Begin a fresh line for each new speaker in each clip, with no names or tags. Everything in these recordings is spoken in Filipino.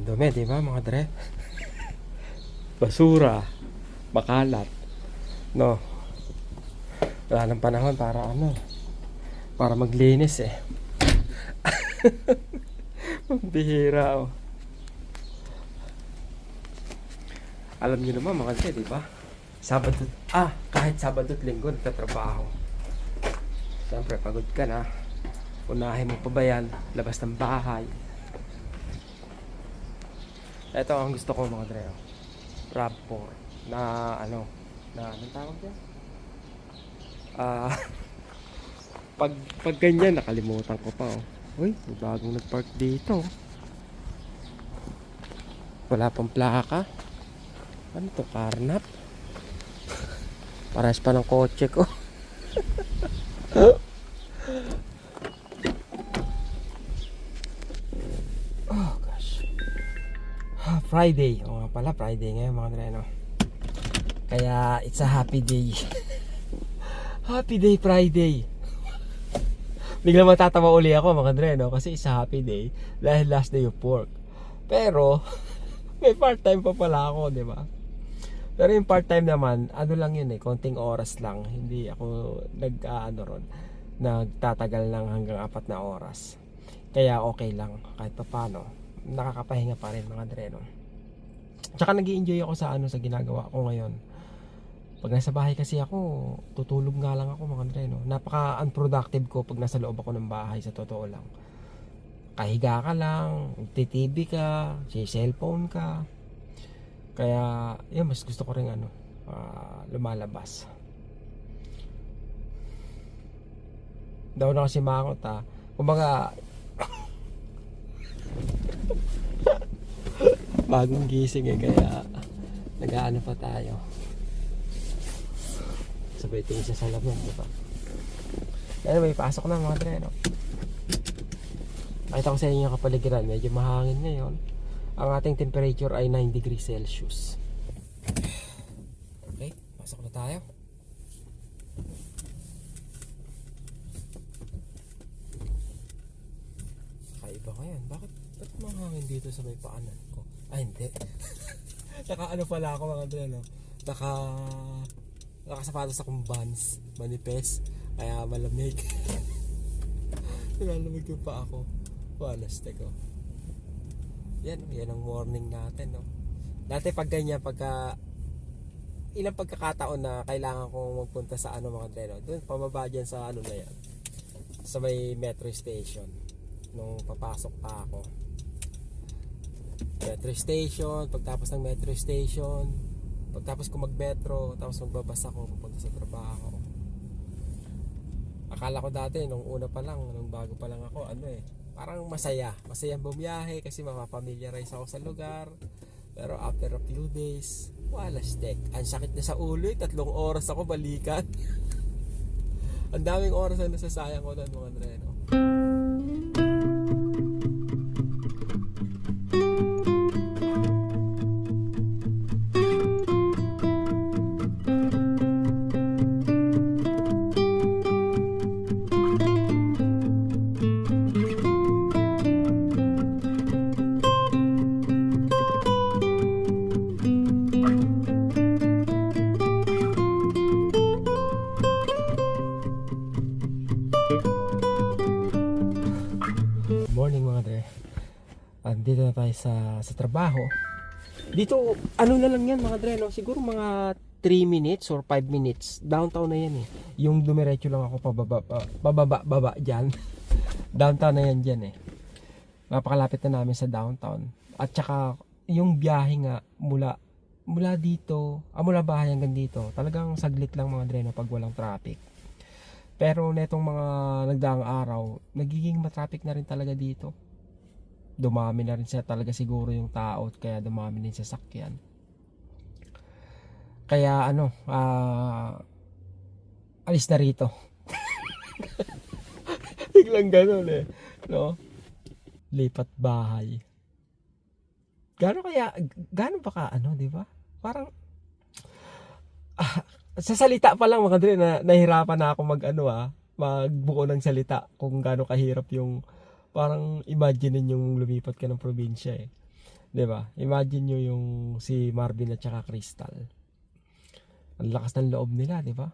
dumi, di ba mga dre? Basura, makalat, no? Wala ng panahon para para maglinis eh. Bihira oh. Alam niyo naman mga dre, di ba? Kahit Sabado at Linggo nagtatrabaho. Siyempre pagod ka na. Unahin mo pa ba yan? Labas ng bahay. Ito ang gusto ko mga dre. RAV4 na anong tawag yan? Pag ganyan nakalimutan ko pa oh. Uy, may bagong nagpark dito. Wala pang plaka. Ano to, karnap? Pares pa ng kotse ko. Oh gosh. Friday. O nga pala, Friday ngayon mga dre, no? Kaya it's a happy day. Happy day Friday. Biglang matatawa uli ako mga dre, no? Kasi it's a happy day dahil last day of work. Pero may part-time pa pala ako, di ba? Pero yung part-time naman, lang yun eh, konting oras lang. Hindi ako nagtatagal lang hanggang 4 na oras. Kaya okay lang, kahit pa paano. Nakakapahinga pa rin mga dre, no? Tsaka nag-i-enjoy ako sa sa ginagawa ko ngayon. Pag nasa bahay kasi ako, tutulog nga lang ako mga dre, no? Napaka-unproductive ko pag nasa loob ako ng bahay, sa totoo lang. Kahiga ka lang, TV ka, cellphone ka. Kaya, yun, mas gusto ko rin lumalabas. Daw na kasi makakot kumbaga, bagong gising eh, kaya nag-aano pa tayo. Sabay tingin siya sa labon, diba? Kaya may pasok na mga dre, no? Nakita ko sa inyo yung kapaligiran, medyo mahangin ngayon. Ang ating temperature ay 9 degrees Celsius. Okay, pasok na tayo. Kakaiba ngayon. Ba't mahangin dito sa may paanan ko? Hindi. Pala ako mga dre, no? Nakasapatos akong Vans, manipes, kaya malamig. Nalamig yung pa ako. Walastek ko. Yan ang warning natin, no? Dati pag ganyan, ilang pagkakataon na kailangan kong magpunta sa mga dre, no? Doon pababa dyan sa na yan, sa may metro station nung papasok pa ako. Metro station, pagtapos ng metro station, pagtapos ko mag-metro, tapos magbabas ako pupunta sa trabaho. Akala ko dati nung una pa lang, nung bago pa lang ako, parang masayang bumiyahe kasi mapapamiliarize ako sa lugar. Pero after a few days, walastek. Ang sakit na sa ulo, 3 oras ako balikan. Ang daming oras na nasasayang ko doon mga dre, no? Morning mga dre. Dito na tayo sa trabaho. Dito, na lang yan mga dre, no? Siguro mga 3 minutes or 5 minutes. Downtown na yan eh. Yung dumiretso lang ako pababa dyan. Downtown na yan dyan eh. Napakalapit na namin sa downtown. At saka, yung biyahe nga mula dito, mula bahay hanggang dito, talagang saglit lang mga dre, no? Pag walang traffic. Pero netong mga nagdaang araw, nagiging matraffic na rin talaga dito. Dumami na rin talaga siguro yung tao, kaya dumami din sa sasakyan. Kaya alis na rito. Biglang ganun eh, no? Lipat bahay. Gano'n ba ka di ba? Parang sa salita pa lang mga dre, nahirapan na ako magbuo ng salita kung gaano kahirap yung parang imagine yung lumipat ka ng probinsya eh. 'Di ba? Imagine nyo yung si Marvin at saka Crystal. Ang lakas ng loob nila, 'di ba?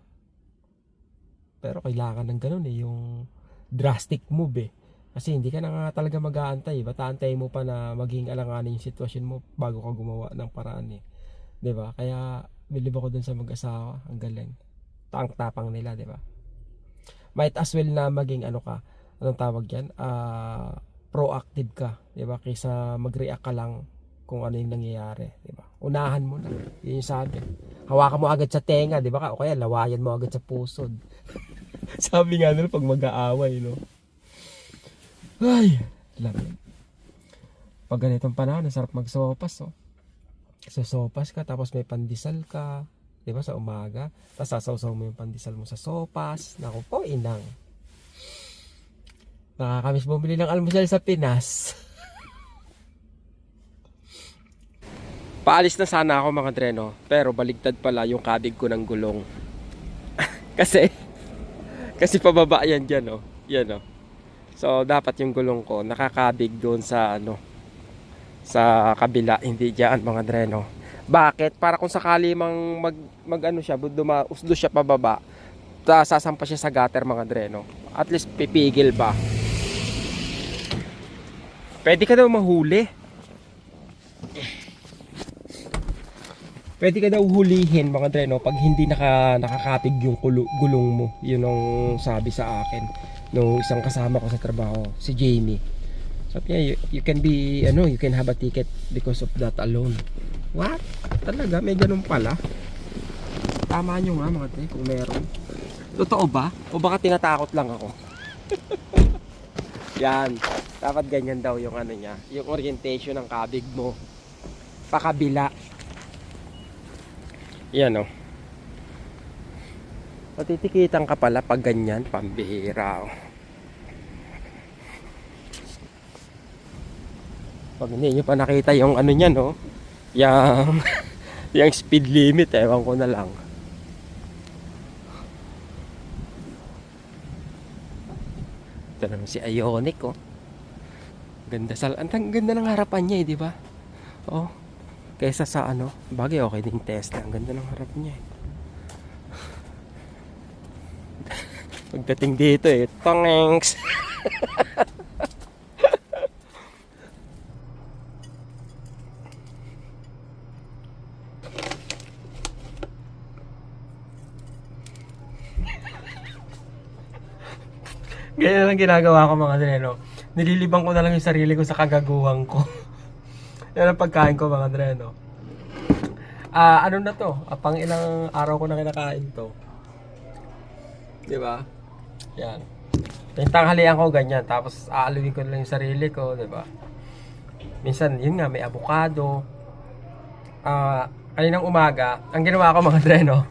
Pero kailangan ng ganun yung drastic move Kasi hindi ka na nga talaga mag-aantay. Ba't aantayin mo pa na maging alanganin yung sitwasyon mo bago ka gumawa ng paraan 'Di ba? Kaya bilib ako dun sa mag-asawa. Ang galing. Tapang nila, 'di ba? Might as well na maging ano ka. Anong tawag yan? Proactive ka, 'di ba? Kaysa mag-react ka lang kung ano yung nangyayari, 'di ba? Unahan mo na. Yun yung sabi. Hawakan mo agad sa tenga, 'di ba? O kaya lawayan mo agad sa pusod. Sabi nga nila pag mag-aaway, no. Ay, lamig. Pag ganitong panahon, sarap magsopas, oh. Sopas ka tapos may pandesal ka, 'di ba, sa umaga. Tapos sasawsaw mo yung pandesal mo sa sopas. Naku po, inang. Nakakamiss bumili ng almusal sa Pinas. Paalis na sana ako mga dreno, pero baligtad pala yung kabig ko ng gulong. kasi pababa yan dyan, oh. Yan, oh. So dapat yung gulong ko nakakabig doon sa sa kabila, hindi diyan mga dreno. Bakit? Para kung sakali mang mag ano siya, usdo siya pababa, sasampa siya sa gutter mga dreno. At least pipigil ba? Pwede ka daw mahuli. Pwede ka daw hulihin mga dreno pag hindi nakakapig yung gulong mo. Yun ang sabi sa akin nung isang kasama ko sa trabaho, si Jamie. Sabi niya, you can be you can have a ticket because of that alone. What? Talaga may ganun pala? Tama nyo nga mga dreno kung meron. Totoo ba? O baka tinatakot lang ako? Yan. Dapat ganyan daw yung niya, yung orientation ng kabig mo. Pakabila. Yan, oh. Matitikitan ka pala pag ganyan, pambihira, oh. Pag hindi nyo pa nakita yung niyan, oh. Yung speed limit, ewan ko na lang. Ito naman si Ioniq, oh. Ganda ang ganda ng harapan niya, di ba? Oh. Kaysa sa bagay okay din Tesla. Ang ganda ng harap niya. Pagdating dito tongengs. Ganyan lang ginagawa ko mga dreno. Nililibang ko na lang yung sarili ko sa kagaguhan ko. Yan ang pagkain ko mga dreno. Ano na to? Pang ilang araw ko na kinakain to. Diba? Yan. Yung tanghalian ko ganyan. Tapos aaluin ko na lang yung sarili ko. Diba? Minsan yun nga may avocado. Kaninang umaga, ang ginawa ko mga dreno.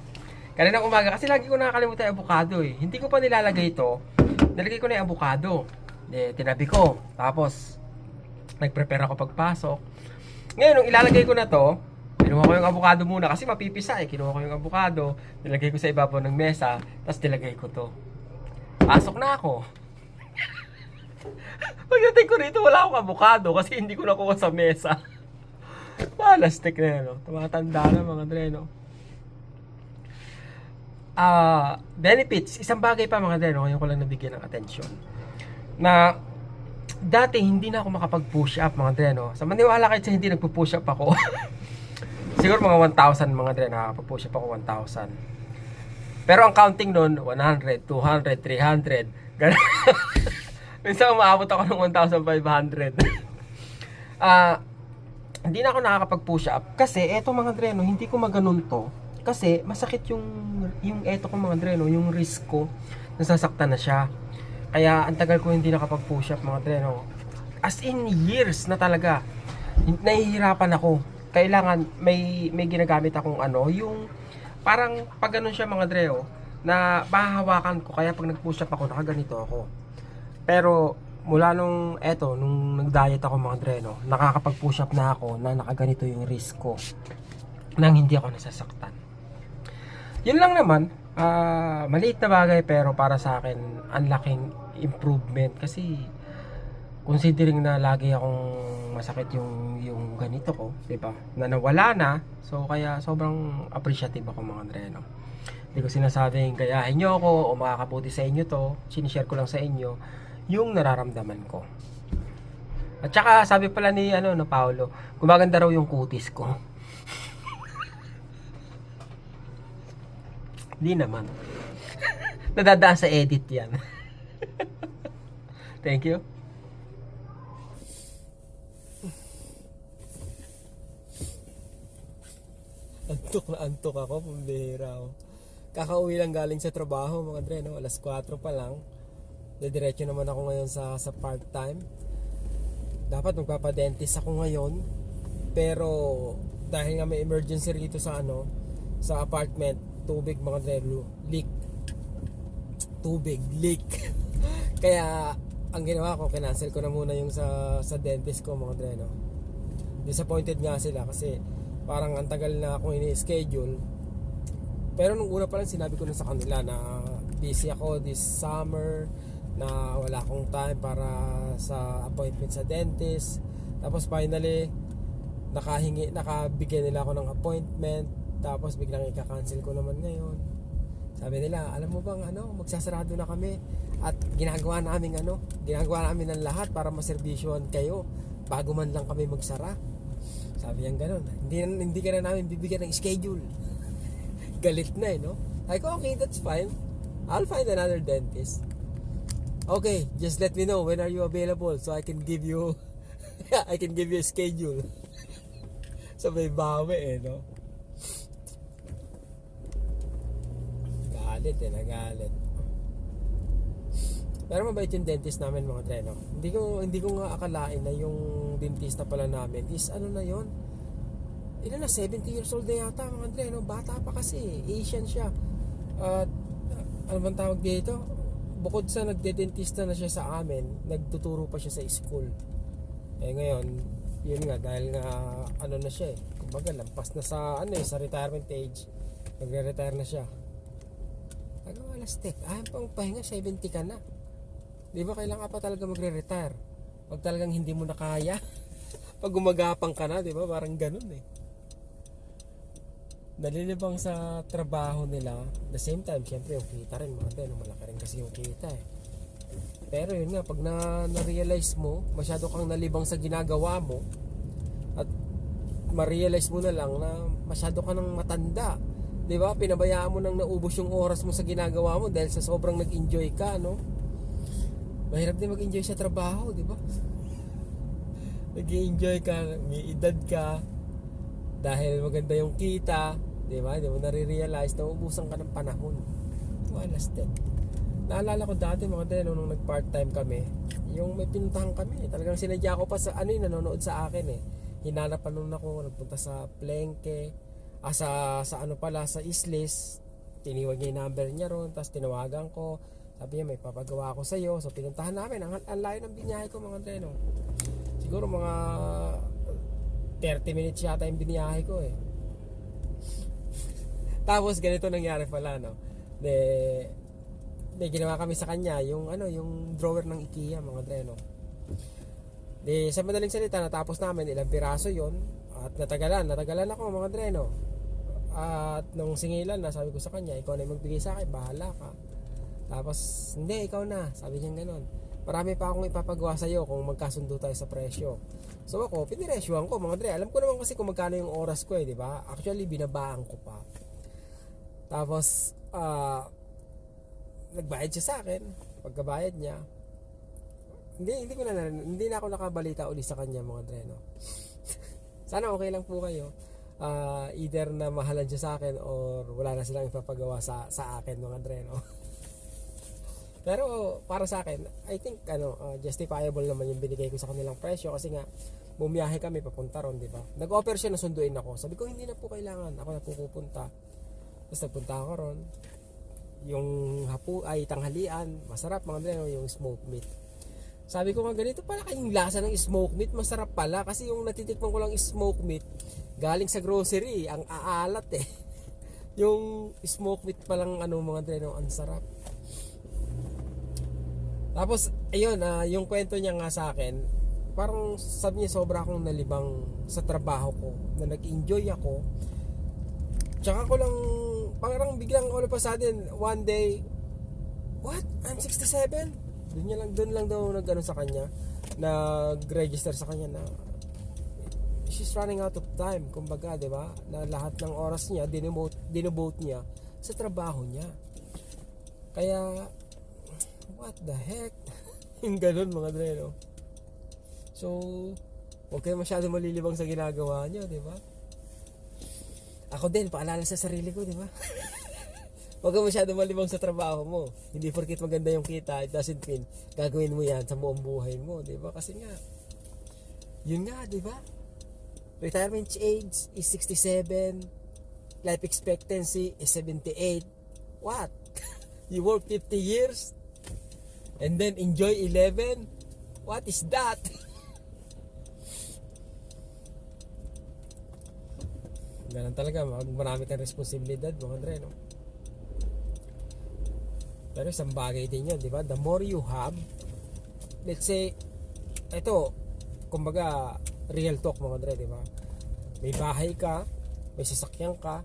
Kaninang umaga kasi lagi ko nakakalimutan yung avocado eh. Hindi ko pa nilalagay ito. Nilagay ko na yung avocado. Tinabi ko. Tapos, nag-prepare ako pagpasok. Ngayon, nung ilalagay ko na to, kinuha ko yung avocado muna kasi mapipisa eh. Kinuha ko yung avocado, nilagay ko sa ibabaw ng mesa, tapos nilagay ko to. Pasok na ako. Pagdating ko rito, wala akong avocado kasi hindi ko nakuha sa mesa. Palastik na yun, no? Tumatanda na mga dreno. Benefits, isang bagay pa mga dreno, ngayon ko lang nabigyan ng atensyon. Na dati hindi na ako makapag-push up mga dreno. Sa maniwala kahit sa hindi nagpo-push up ako. Siguro mga 1,000 mga dreno, nakakapag-push up ako 1,000. Pero ang counting nun, 100, 200, 300. Ganun. Minsan umaabot ako ng 1,500. Hindi na ako nakakapag-push up kasi eto mga dreno, hindi ko maganon to. Kasi masakit yung eto ko mga dreno, yung wrist ko, nasasaktan na siya. Kaya ang tagal ko hindi nakapag-push up mga dreno. As in years na talaga. Nahihirapan ako. Kailangan may ginagamit akong yung parang pag ganun siya mga dreno, na mahahawakan ko. Kaya pag nag-push up ako, nakaganito ako. Pero mula nung nag-diet ako mga dreno, nakakapag-push up na ako na nakaganito yung wrist ko. Nang hindi ako nasasaktan. Yun lang naman, maliit na bagay pero para sa akin ang laking improvement kasi considering na lagi akong masakit yung ganito ko, 'di ba? Na nawala na. So kaya sobrang appreciative ako mga Andre, no. Hindi ko sinasabing gayahin niyo ako o makakabuti sa inyo to. Sinishare ko lang sa inyo yung nararamdaman ko. At saka sabi pala ni no Paolo, gumaganda raw yung kutis ko. Di naman. Nadadaan sa edit 'yan. Thank you. Antok ako, pambihira ako. Kakauwi lang galing sa trabaho mga Andre, no? Alas 4 pa lang. Didiretso naman ako ngayon sa part-time. Dapat magpapadentist ako ngayon. Pero dahil nga may emergency rito sa sa apartment, tubig mga Andre, leak. Tubig, leak. Kaya ang ginawa ko, kinancel ko na muna yung sa dentist ko mga Andre, no? Disappointed nga sila kasi parang ang tagal na akong ini-schedule. Pero nung una pa lang sinabi ko na sa kanila na busy ako this summer, na wala akong time para sa appointment sa dentist. Tapos finally nakabigyan nila ako ng appointment. Tapos biglang ika-cancel ko naman ngayon. Sabi nila, alam mo bang magsasarado na kami at ginagawa namin ng lahat para maserbisyohan kayo bago man lang kami magsara. Sabi niyan gano'n, hindi ka na namin bibigyan ng schedule. Galit na no? Sabi ko, okay, that's fine. I'll find another dentist. Okay, just let me know when are you available so I can give you a schedule. Sabay bawi no? Nagalit. Pero mabait yung dentist namin mga treno. Hindi ko nga akalain na yung dentista pala namin is na yon. Ilan na 70 years old na yata mga treno. Bata pa kasi, Asian siya. At ano bang tawag dito? Bukod sa nagde-dentista na siya sa amin, nagtuturo pa siya sa school. Ngayon, yun nga dahil nga na siya kumbaga lampas na sa sa retirement age. Nagre-retire na siya. Alas tek, pang pahinga 70 ka na. Di ba kailangan pa talaga magre-retire? Pag talagang hindi mo na kaya, pag gumagapang ka na, di ba? Parang ganun Nalilibang sa trabaho nila. The same time, syempre yung kita rin mga tayo, malaki rin kasi yung kita Pero yun nga, pag na-realize mo, masyado kang nalibang sa ginagawa mo, at ma-realize mo na lang na masyado ka nang matanda. Di ba? Pinabayaan mo nang naubos yung oras mo sa ginagawa mo dahil sa sobrang nag-enjoy ka, Mahirap din mag-enjoy sa trabaho, di ba? Nag-enjoy ka, may edad ka, dahil maganda yung kita, di ba? Di mo nare-realize na ubusan ka ng panahon. Alas din. Naalala ko dati mga tayo nung nag-part-time kami, yung may pinuntahan kami, talagang sinadya ko pa sa nanonood sa akin Hinanap pa nun ako, nagpunta sa Palengke, sa Islis. Tiniwag niya yung number niya ron, tapos tinawagan ko. Sabi niya, may papagawa ako sa'yo. So pinuntahan namin, ang layo ng biniyahe ko mga treno. Siguro mga 30 minutes yata yung biniyahe ko Tapos ganito nangyari pala may ginawa kami sa kanya yung drawer ng IKEA mga treno. Sa madaling salita, natapos namin, ilang piraso yon. At natagalan ako mga treno. At nung singilan na, sabi ko sa kanya, ikaw na yung magbigay sa akin, bahala ka. Tapos, hindi, ikaw na. Sabi niya gano'n. Marami pa akong ipapagawa sa'yo kung magkasundo tayo sa presyo. So ako, piniresyuhan ko mga Dre. Alam ko naman kasi kung magkano yung oras ko di ba? Actually, binabaan ko pa. Tapos, nagbayad siya sa akin. Pagkabayad niya, hindi na ako nakabalita uli sa kanya mga Dre, Sana okay lang po kayo. Either na mahalan siya sa akin or wala na silang ipapagawa sa akin mga Dre, Pero para sa akin, I think justifiable naman yung binigay ko sa kanilang presyo kasi nga bumiyahe kami papunta ron, di ba? Nag-offer siya na sunduin ako. Sabi ko hindi na po kailangan, ako na po pupunta. Tapos nagpunta ako ron. Yung tanghalian, masarap mga Dre, yung smoked meat. Sabi ko nga ganito pala kayong lasa ng smoked meat, masarap pala kasi yung natitikman ko lang smoked meat galing sa grocery, ang aalat Yung smoked meat pa lang mga Dre, ang sarap. Tapos, ayun, yung kwento niya nga sa akin, parang sabi niya sobra akong nalibang sa trabaho ko, na nag-enjoy ako. Tsaka ko lang, parang biglang all of a sudden, one day, what? I'm 67? Doon lang daw nag-ano sa kanya, nag-register sa kanya na she's running out of time, kumbaga, di ba? Na lahat ng oras niya, dinobote niya sa trabaho niya. Kaya, what the heck? Yung ganun mga dre, no? So, huwag kayo masyado malilibang sa ginagawa niyo, di ba? Ako din, paalala sa sarili ko, di ba? Huwag ka masyado malibang sa trabaho mo. Hindi porkit maganda yung kita, it doesn't mean gagawin mo yan sa buong buhay mo, di ba? Kasi nga, yun nga, di ba? Retirement age is 67, life expectancy is 78. What? You work 50 years and then enjoy 11? What is that? Ganun talaga, marami kang responsibilidad mga Andre, no? Pero isang bagay din yun, di ba? The more you have, let's say, ito, kumbaga, real talk mga Andre, di ba? May bahay ka, may sasakyan ka,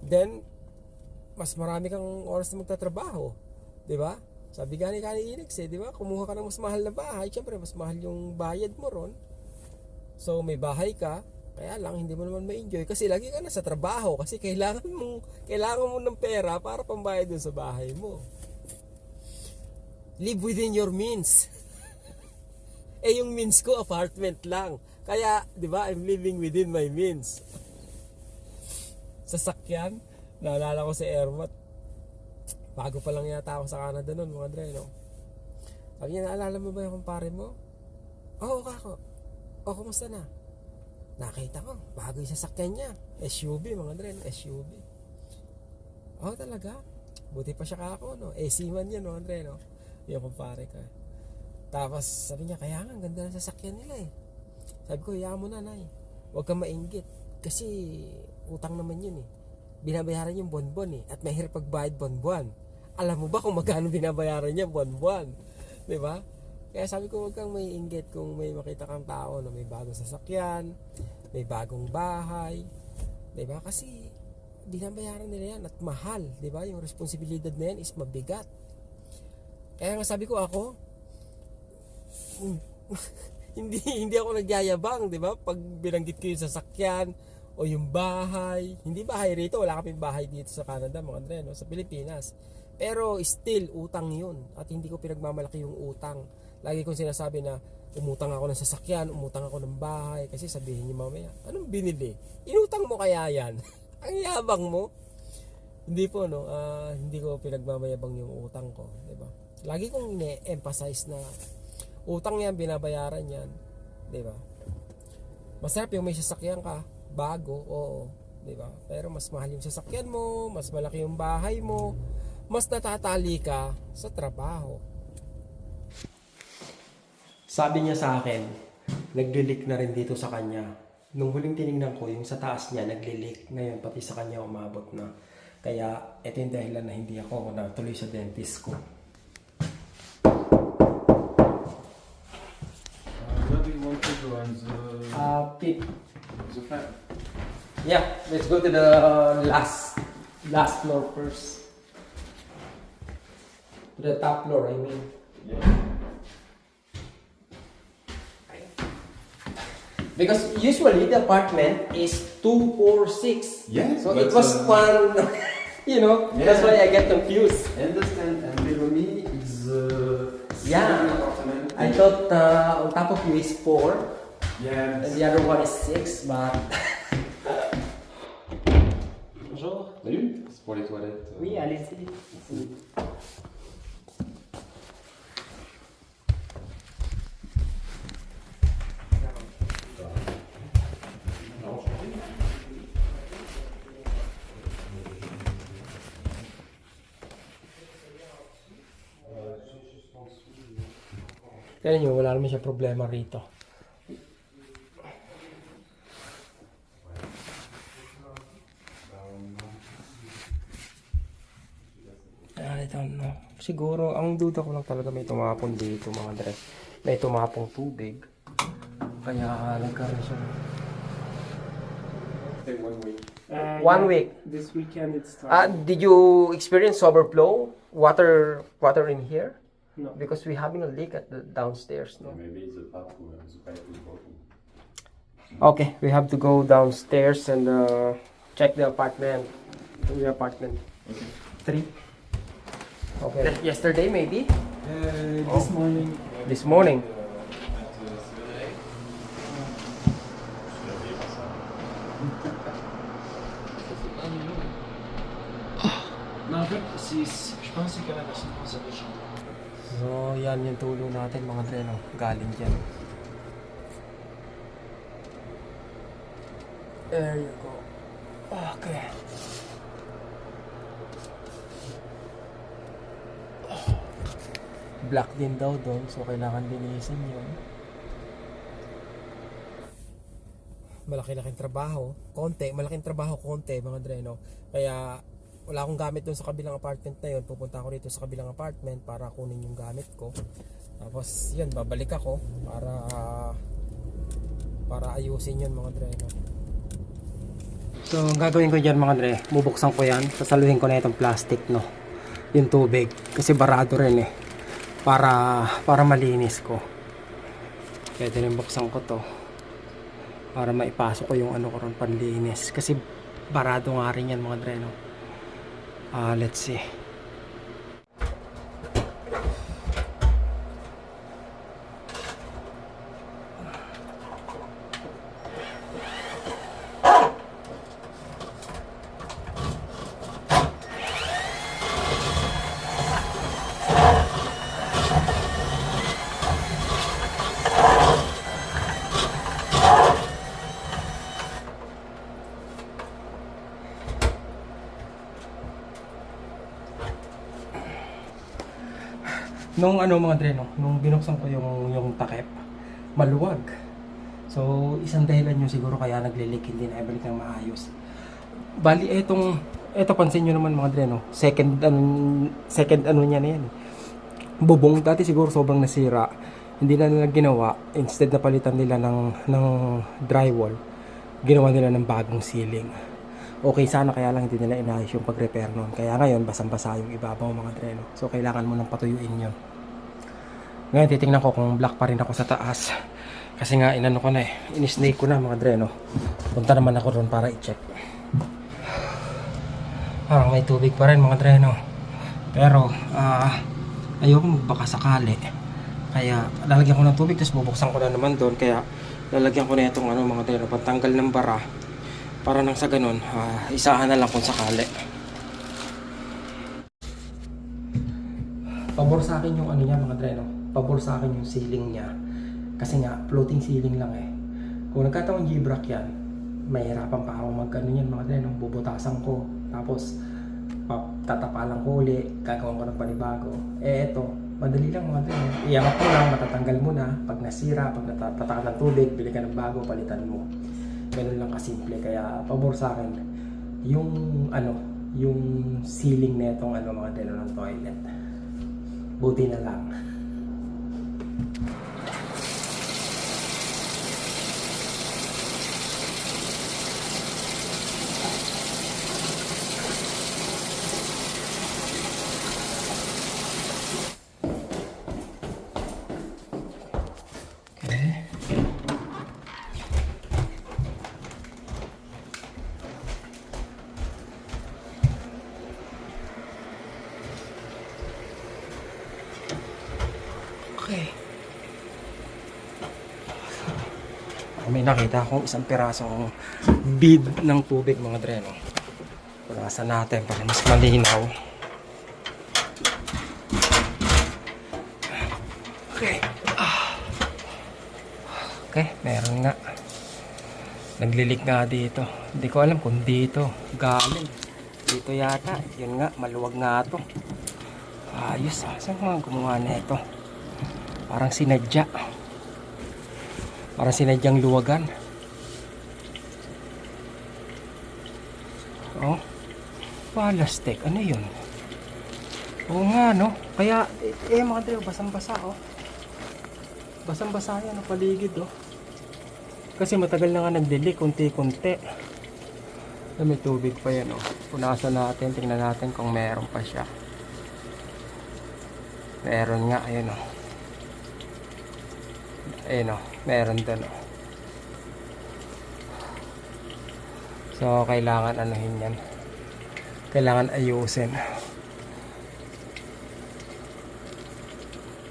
then, mas marami kang oras na magtatrabaho, di ba? Sabi gani Inex di ba? Kumuha ka ng mas mahal na bahay, syempre mas mahal yung bayad mo ron. So, may bahay ka, kaya lang hindi mo naman ma-enjoy kasi lagi ka na sa trabaho kasi kailangan mo ng pera para pambayad dun sa bahay mo. Live within your means. Yung means ko apartment lang. Kaya, 'di ba, I'm living within my means. Sasakyan, naalala ko si Ermat. Bago pa lang yata ako sa Canada noon, mga Dre, no. Sabi niya, naalala mo ba yung kumpare mo? Oo, kako. O, kumusta na? Nakita ko, bago yung sasakyan niya. SUV, mga Dre, no? SUV. Oh, talaga? Buti pa siya kako, no? AC-man yan, mga Dre, no? Yung kumpare ka. Tapos, sabi niya, kaya nga, ang ganda ng sasakyan nila eh. Sabi ko, hayaan mo na, Nay. Huwag kang mainggit. Kasi, utang naman yun eh. Binabayaran yung buwan-buwan eh. At mahirap pagbayad buwan-buwan. Alam mo ba kung magkano binabayaran niya buwan-buwan? Diba? Kaya sabi ko, huwag kang maiinggit kung may makita kang tao na may bagong sasakyan, may bagong bahay. Diba? Kasi binabayaran nila yan at mahal. Diba? Yung responsibilidad na yan is mabigat. Kaya nga sabi ko ako, hindi ako nagyayabang, diba? Pag binanggit ko yung sasakyan o yung bahay. Hindi bahay rito, wala kaming bahay dito sa Canada, mga Andre, no? Sa Pilipinas. Pero still, utang yun. At hindi ko pinagmamalaki yung utang. Lagi kong sinasabi na umutang ako ng sasakyan, umutang ako ng bahay. Kasi sabihin niyo mamaya, anong binili? Inutang mo kaya yan? Ang yabang mo. Hindi po, no? Hindi ko pinagmamayabang yung utang ko. Diba? Lagi kong ine-emphasize na utang yan, binabayaran yan. Diba? Masarap yung may sasakyan ka, bago, oo. Diba? Pero mas mahal yung sasakyan mo, mas malaki yung bahay mo, mas natatali ka sa trabaho. Sabi niya sa akin, nagli-leak na rin dito sa kanya. Nung huling tinignan ko, yung sa taas niya nagli-leak. Ngayon pati sa kanya umabot na. Kaya ito yung dahilan na hindi ako natuloy sa dentist ko.
Where do you want to go on
Pip.
the flat?
Yeah, let's go to the last floor first. To the top floor, I mean.
Yeah.
Because usually the apartment is 246.
Yes,
So
but,
it was one,
Yeah.
that's why I get confused.
I understand, and below me is
Yeah.
apartment.
I thought on top of you is 4
Yes.
and the other one is 6, but... Bonjour.
Salut. C'est pour les toilettes.
Oui, allez-y. Kaya nyo, wala naman siya problema rito. I don't know. Siguro, ang Ang duda ko lang talaga may tumapon dito mga dre. May tumapong tubig. Kaya nagkaroon siya.
Take 1 week.
1 week.
This weekend it starts.
Did you experience overflow? Water in here?
No.
Because we having a leak at the downstairs, no?
Maybe the pipe is broken.
Okay, we have to go downstairs and check the apartment. The apartment.
Okay.
3. Okay. Yesterday maybe?
This morning.
This morning.
Non, en fait, je pense que c'est que la personne pense à des gens.
So, yan yung tulong natin mga dre, no? Galing dyan. There you go. Okay. Black din daw doon, so kailangan linisin yun. Malaki-laking trabaho. Malaking trabaho, konti mga dre, no? Kaya wala akong gamit doon sa kabilang apartment na yun. Pupunta ako dito sa kabilang apartment para kunin yung gamit ko. Tapos yun, babalik ako para ayusin yun mga dre, no? So ang gagawin ko dyan mga dre, bubuksan ko yan, sasaluhin ko na itong plastic, no, yung tubig, kasi barado rin eh, para malinis ko. Kaya buksan ko to para maipasok ko yung ano ko ron panlinis, kasi barado nga rin yan mga dre, no. Let's see. Nung ano mga dre, no, nung binuksan ko yung takip, maluwag. So, isang dahilan yun siguro kaya naglilik, hindi na ibalik ng maayos. Bali, eto pansin nyo naman mga dre, no, second ano niya na yan. Bubong, dati siguro sobrang nasira. Hindi na nila ginawa, instead na palitan nila ng drywall, ginawa nila ng bagong ceiling. Okay sana, kaya lang hindi nila inayos yung pag-repair nun. Kaya ngayon, basang-basa yung ibabaw mga dre, no? So, kailangan mo nang patuyuin yun. Ngayon, titingnan ko kung black pa rin ako sa taas. Kasi nga, inano ko na eh. Inisnake ko na mga dre, no? Punta naman ako ron para i-check. Parang may tubig pa rin mga dre, no? Pero, ayoko magbaka sakali. Kaya, lalagyan ko ng tubig, tapos bubuksan ko na naman doon. Kaya, lalagyan ko na itong ano, mga dre, no? Pantanggal ng bara. Para nang sa ganun, isahan na lang kung sakali. Pabor sa akin yung ano niya mga dre, no? Pabor sa akin yung ceiling niya. Kasi nga, floating ceiling lang eh. Kung nagkataon G-brack yan, mahirapan pa ako mag-ano yan mga dre, no? Bubutasan ko. Tapos, tatapalan ko uli, gagawin ko ng panibago. Eto, madali lang mga dre. Iangat mo lang, matatanggal mo na. Pag nasira, pag natatakan ng tubig, bili ka ng bago, palitan mo. Ganun lang kasimple. Kaya pabor sa akin yung ano, yung ceiling na itong ano mga deno ng toilet. Buti na lang. Okay. May nakita akong isang pirasong bead ng tubig mga dre, no? Punasan natin para mas malinaw. Okay. Okay, meron nga. Naglilik nga dito. Hindi ko alam kung dito galing. Dito yata. Yun nga, maluwag nga to. Ayos. Saan mga gumawa na ito? Parang sinadya. Parang sinadyang luwagan. Oh. Plastic. Ano yun? Oo nga, no? Kaya, mga Dre, basang-basa, oh. Basang-basa yan, ang paligid, oh. Kasi matagal na nga nagdilik, kunti-kunti. May tubig pa yan, oh. Punasan natin, tingnan natin kung meron pa siya. Meron nga, ayun, oh. Ayun, oh. Meron dun, oh. So, kailangan anuhin yan. Kailangan ayusin.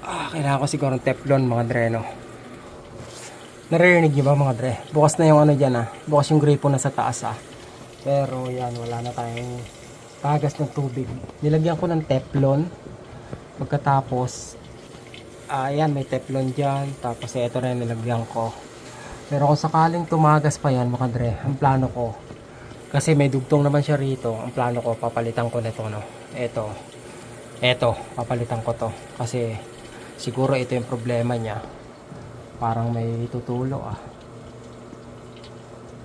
Kailangan ko siguro ng teflon, mga Dre, no? Naririnig nyo ba, mga Dre? Bukas na yung ano dyan, bukas yung gripo na sa taas, Pero yan, wala na tayong tagas ng tubig. Nilagyan ko ng teflon. Pagkatapos, ayan, may teflon dyan. Tapos ito rin nilagyan ko. Pero kung sakaling tumagas pa yan, mga Dre, ang plano ko, kasi may dugtong naman siya rito, ang plano ko, papalitan ko nito, no? Ito, papalitan ko to. Kasi siguro ito yung problema niya. Parang may tutulo,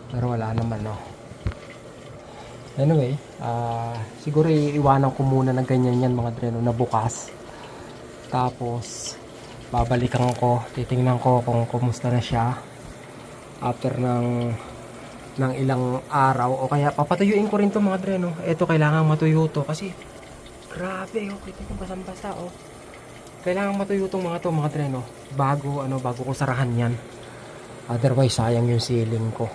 Pero wala naman, no? Anyway, siguro iiwanan ko muna ng ganyan yan, mga Dre, no, na bukas. Tapos babalikan ko, titingnan ko kung kumusta na siya after ng ilang araw, o kaya papatuyuin ko rin to, mga Dre, no? Ito kailangan matuyo to kasi grabe, kita nyo, basang-basa, kailangan matuyo tong mga to, mga Dre, no? Bago ko sarahan yan, otherwise sayang yung ceiling ko.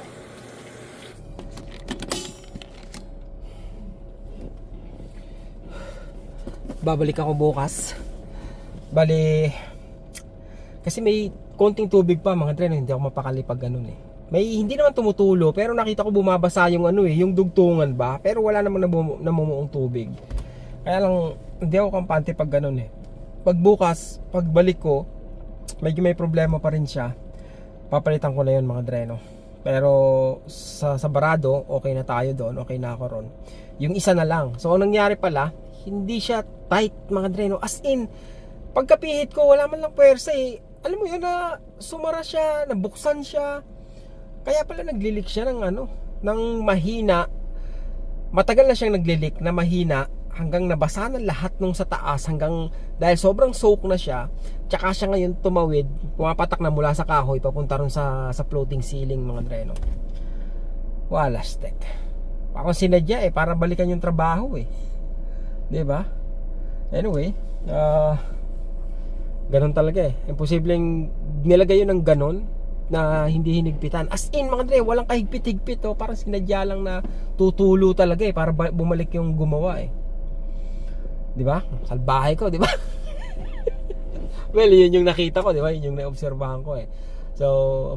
Babalik ako bukas. Bali, kasi may konting tubig pa, mga Dre, no? Hindi ako mapakali pag ganun, May hindi naman tumutulo, pero nakita ko bumabasa yung yung dugtungan ba, pero wala namang namumuong tubig. Kaya lang hindi ako kampante pag ganun, Pag bukas, pagbalik ko, medyo may problema pa rin siya. Papalitan ko na yun, mga Dre, no? Pero sa barado, okay na tayo doon, okay na ako ron. Yung isa na lang. So anong nangyari pala, hindi siya tight, mga Dre, no? As in, pagkapihit ko, wala man lang pwersa, Alam mo yun, na sumara siya, nabuksan siya. Kaya pala naglilik siya ng ng mahina. Matagal na siyang naglilik na mahina hanggang nabasa na lahat nung sa taas, hanggang dahil sobrang soak na siya. Tsaka siya ngayon tumawid, pumapatak na mula sa kahoy papunta ron sa floating ceiling, mga Dre, no? Wala stek. Parang sinadya, para balikan yung trabaho, 'Di ba? Anyway, ganun talaga, imposibleng nilagay yun ng ganun na hindi hinigpitan. As in, mga Dre, walang kahigpit-higpit, parang sinadya lang na tutulo talaga, para bumalik yung gumawa, 'Di ba? Salbahe ko, 'di ba? Well, yun yung nakita ko, 'di ba? Yun yung naobserbahan ko, So,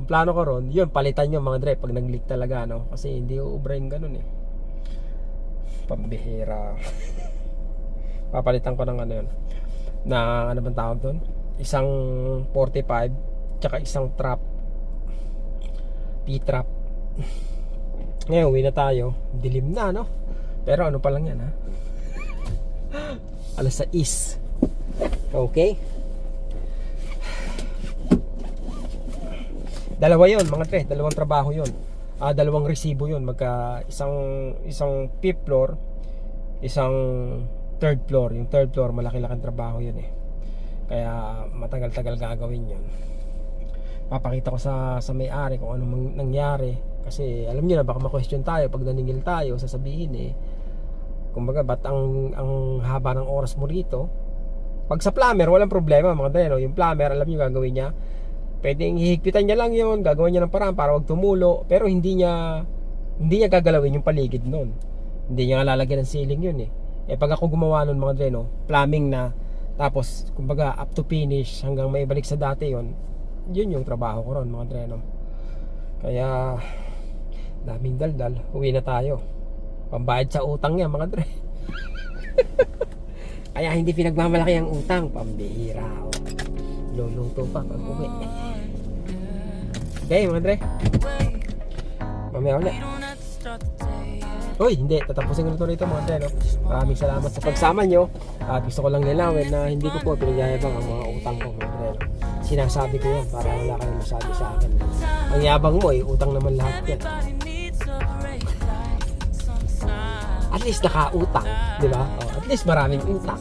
ang plano ko ron, yun, palitan yung, mga Dre, pag nag-leak talaga, no? Kasi hindi uubra yung ganun, Pambihira. Papalitan ko ng yun, na ano bang tawag doon, isang 45 tsaka isang trap, T-trap. Ngayon uwi na tayo, dilim na, no? Pero ano pa lang yan, alas 6. Okay, dalawa yon, mga Dre, dalawang trabaho yon, dalawang resibo yon, isang fifth floor, isang third floor. Yung third floor, malaki-laking trabaho yun, kaya matagal-tagal gagawin yun. Papakita ko sa may-ari kung anong nangyari, kasi alam niyo na, baka ma-question tayo pag naningil tayo, sasabihin kumbaga, ba't ang haba ng oras mo rito? Pag sa plumber, walang problema, mga Dre, no? Yung plumber, alam niyo gagawin niya, pwedeng hihigpitan niya lang yun, gagawin niya ng paraan para wag tumulo, pero hindi niya gagalawin yung paligid nun, hindi niya lalagyan ng ceiling yun, pag ako gumawa nun, mga Dre, no, plumbing na, tapos kumbaga up to finish hanggang maibalik sa dati yun yung trabaho ko ron, mga Dre, no? Kaya daming daldal, uwi na tayo, pambayad sa utang yan, mga Dre. Kaya hindi pinagmamalaki ang utang, pambihira, luluto pa pag uwi. Okay, mga Dre, mamaya ulit. Uy, hindi, tatapusin ko na ito rito, mga Dre, no? Maraming salamat sa pagsama nyo. At gusto ko lang nilawin na hindi ko po pinagyayabang ang mga utang ko, mga Dre, no? Sinasabi ko yan para wala kayong masabi sa akin. Ang yabang mo, utang naman lahat yan. At least nakautang, di ba? At least maraming utang.